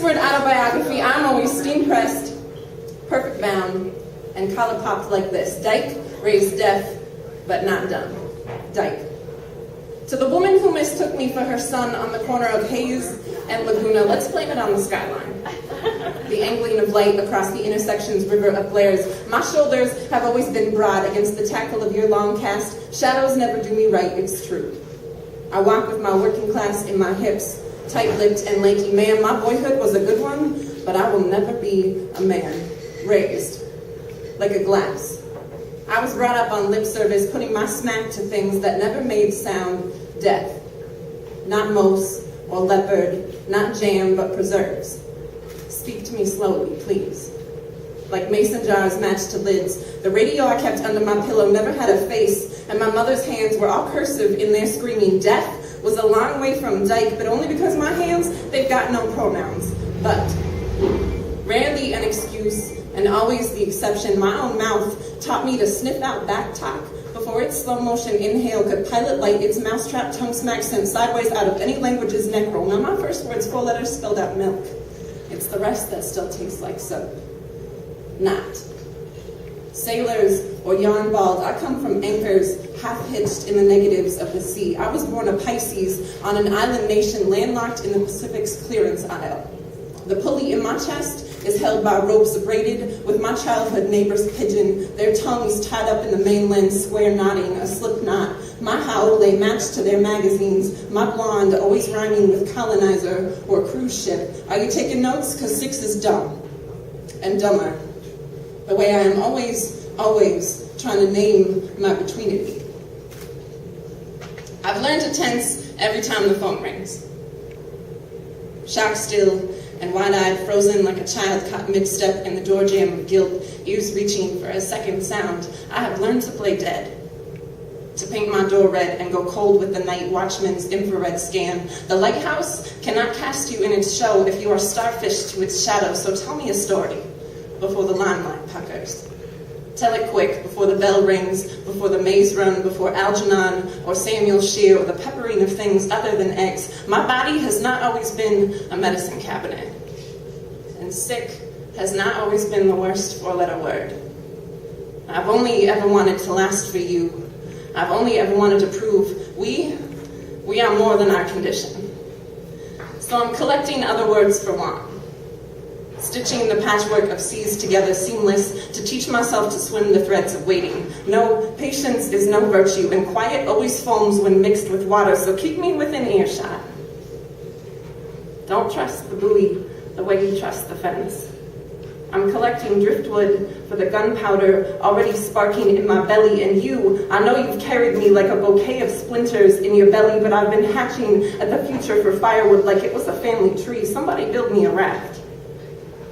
Oxford autobiography, I'm always steam-pressed, perfect bound, and collar popped like this. Dyke, raised deaf, but not dumb. Dyke. To the woman who mistook me for her son on the corner of Hayes and Laguna, let's blame it on the skyline. The angling of light across the intersection's river of glares. My shoulders have always been broad against the tackle of your long cast. Shadows never do me right, it's true. I walk with my working class in my hips, tight-lipped and lanky. Man, my boyhood was a good one, but I will never be a man. Raised like a glass. I was brought up on lip service, putting my smack to things that never made sound. Death. Not mousse or leopard, not jam, but preserves. Speak to me slowly, please. Like mason jars matched to lids, the radio I kept under my pillow never had a face, and my mother's hands were all cursive in their screaming. Death was a long way from Dyke, but only because my hands, they've got no pronouns. But, rarely an excuse, and always the exception, my own mouth taught me to sniff out back talk before its slow motion inhale could pilot light its mousetrap tongue smack sent sideways out of any language's neck roll. Now my first words, 4 letters spelled out milk. It's the rest that still tastes like soap. Not. Sailors or yarn balled, I come from anchors half-hitched in the negatives of the sea. I was born a Pisces on an island nation landlocked in the Pacific's clearance aisle. The pulley in my chest is held by ropes braided with my childhood neighbor's pigeon, their tongues tied up in the mainland square knotting, a slip knot. My howl lay matched to their magazines, my blonde always rhyming with colonizer or cruise ship. Are you taking notes? 'Cause 6 is dumb and dumber. The way I am always trying to name my betweenity. I've learned to tense every time the phone rings. Shocked still and wide-eyed, frozen like a child caught mid-step in the door jam of guilt, ears reaching for a second sound. I have learned to play dead, to paint my door red and go cold with the night watchman's infrared scan. The lighthouse cannot cast you in its show if you are starfish to its shadow, so tell me a story before the limelight puckers. Tell it quick, before the bell rings, before the maze run, before Algernon or Samuel Shear or the peppering of things other than eggs. My body has not always been a medicine cabinet. And sick has not always been the worst 4-letter word. I've only ever wanted to last for you. I've only ever wanted to prove we are more than our condition. So I'm collecting other words for want. Stitching the patchwork of seas together seamless to teach myself to swim the threads of waiting. No, patience is no virtue, and quiet always foams when mixed with water, so keep me within earshot. Don't trust the buoy the way you trust the fence. I'm collecting driftwood for the gunpowder already sparking in my belly, and I know you've carried me like a bouquet of splinters in your belly, but I've been hatching at the future for firewood like it was a family tree. Somebody build me a raft.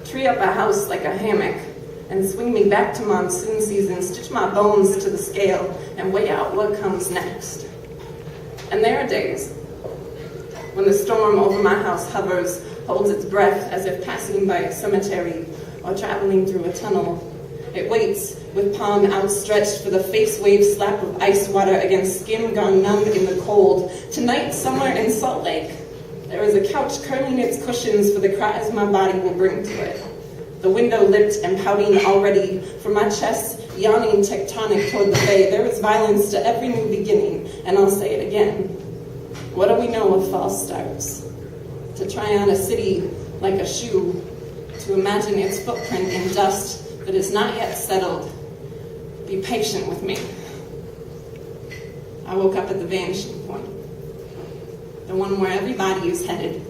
Tree up a house like a hammock, and swing me back to monsoon season, stitch my bones to the scale, and weigh out what comes next. And there are days when the storm over my house hovers, holds its breath as if passing by a cemetery or traveling through a tunnel. It waits with palm outstretched for the face wave slap of ice water against skin gone numb in the cold. Tonight, somewhere in Salt Lake, there is a couch curling its cushions for the cries my body will bring to it. The window lipped and pouting already, from my chest yawning tectonic toward the bay. There is violence to every new beginning, and I'll say it again. What do we know of false starts? To try on a city like a shoe, to imagine its footprint in dust that is not yet settled. Be patient with me. I woke up at the vanishing point. The one where everybody is headed.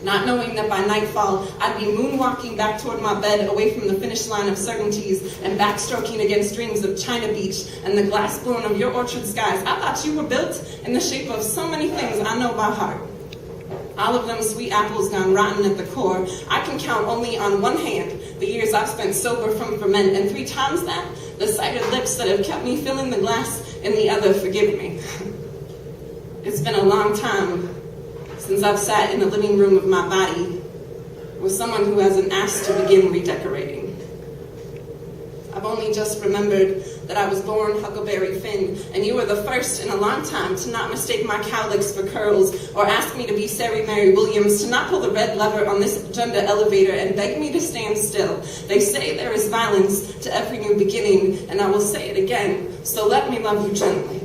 Not knowing that by nightfall, I'd be moonwalking back toward my bed, away from the finish line of certainties, and backstroking against dreams of China Beach and the glass blown of your orchard skies. I thought you were built in the shape of so many things I know by heart. All of them sweet apples gone rotten at the core. I can count only on one hand the years I've spent sober from ferment, and 3 times that, the cited lips that have kept me filling the glass in the other forgive me. It's been a long time since I've sat in the living room of my body with someone who hasn't asked to begin redecorating. I've only just remembered that I was born Huckleberry Finn, and you were the first in a long time to not mistake my cowlicks for curls, or ask me to be Sarah Mary Williams, to not pull the red lever on this agenda elevator and beg me to stand still. They say there is violence to every new beginning, and I will say it again, so let me love you gently.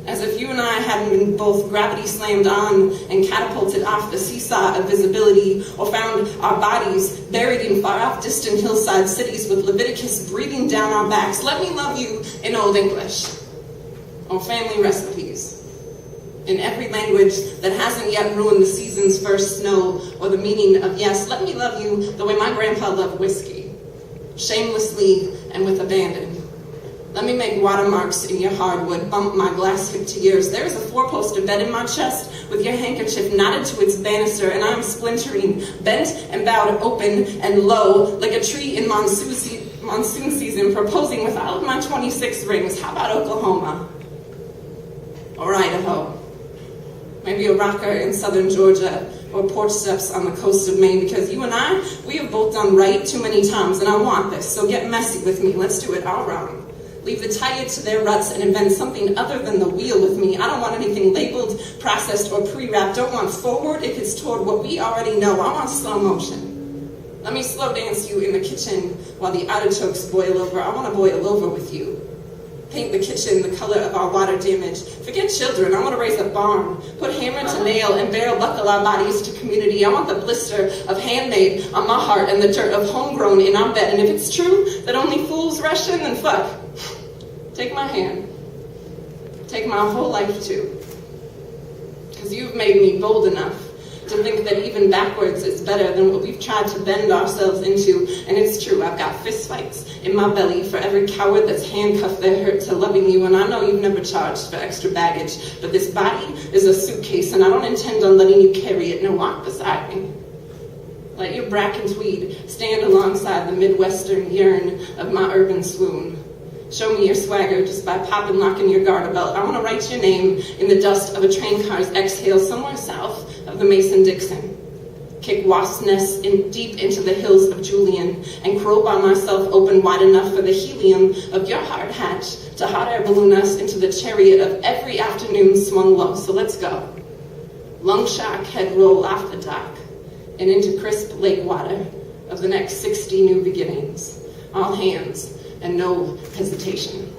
As if you and I hadn't been both gravity slammed on and catapulted off the seesaw of visibility, or found our bodies buried in far-off distant hillside cities with Leviticus breathing down our backs. Let me love you in Old English, or family recipes, in every language that hasn't yet ruined the season's first snow, or the meaning of yes. Let me love you the way my grandpa loved whiskey, shamelessly and with abandon. Let me make watermarks in your hardwood, bump my glass hip to yours. There is a four-poster bed in my chest with your handkerchief knotted to its banister, and I am splintering, bent and bowed open and low, like a tree in monsoon season, proposing with all of my 26 rings. How about Oklahoma? Or Idaho? Maybe a rocker in southern Georgia, or porch steps on the coast of Maine, because you and I, we have both done right too many times, and I want this, so get messy with me. Let's do it all wrong. Leave the tired to their ruts and invent something other than the wheel with me. I don't want anything labeled, processed, or pre-wrapped. Don't want forward if it's toward what we already know. I want slow motion. Let me slow dance you in the kitchen while the artichokes boil over. I want to boil over with you. Paint the kitchen the color of our water damage. Forget children, I want to raise a barn. Put hammer to nail and barrel buckle our bodies to community. I want the blister of handmade on my heart and the dirt of homegrown in our bed. And if it's true that only fools rush in, then fuck. Take my hand. Take my whole life too. Because you've made me bold enough to think that even backwards is better than what we've tried to bend ourselves into. And it's true, I've got fist fights in my belly for every coward that's handcuffed their hurt to loving you. And I know you've never charged for extra baggage, but this body is a suitcase, and I don't intend on letting you carry it. Now walk beside me. Let your bracken tweed stand alongside the Midwestern yearn of my urban swoon. Show me your swagger just by popping locking your garter belt. I want to write your name in the dust of a train car's exhale somewhere south of the Mason-Dixon. Kick wasp nests deep into the hills of Julian and crowbar myself open wide enough for the helium of your hard hatch to hot air balloon us into the chariot of every afternoon swung low. So let's go. Lung shock head roll off the dock and into crisp lake water of the next 60 new beginnings. All hands and no hesitation.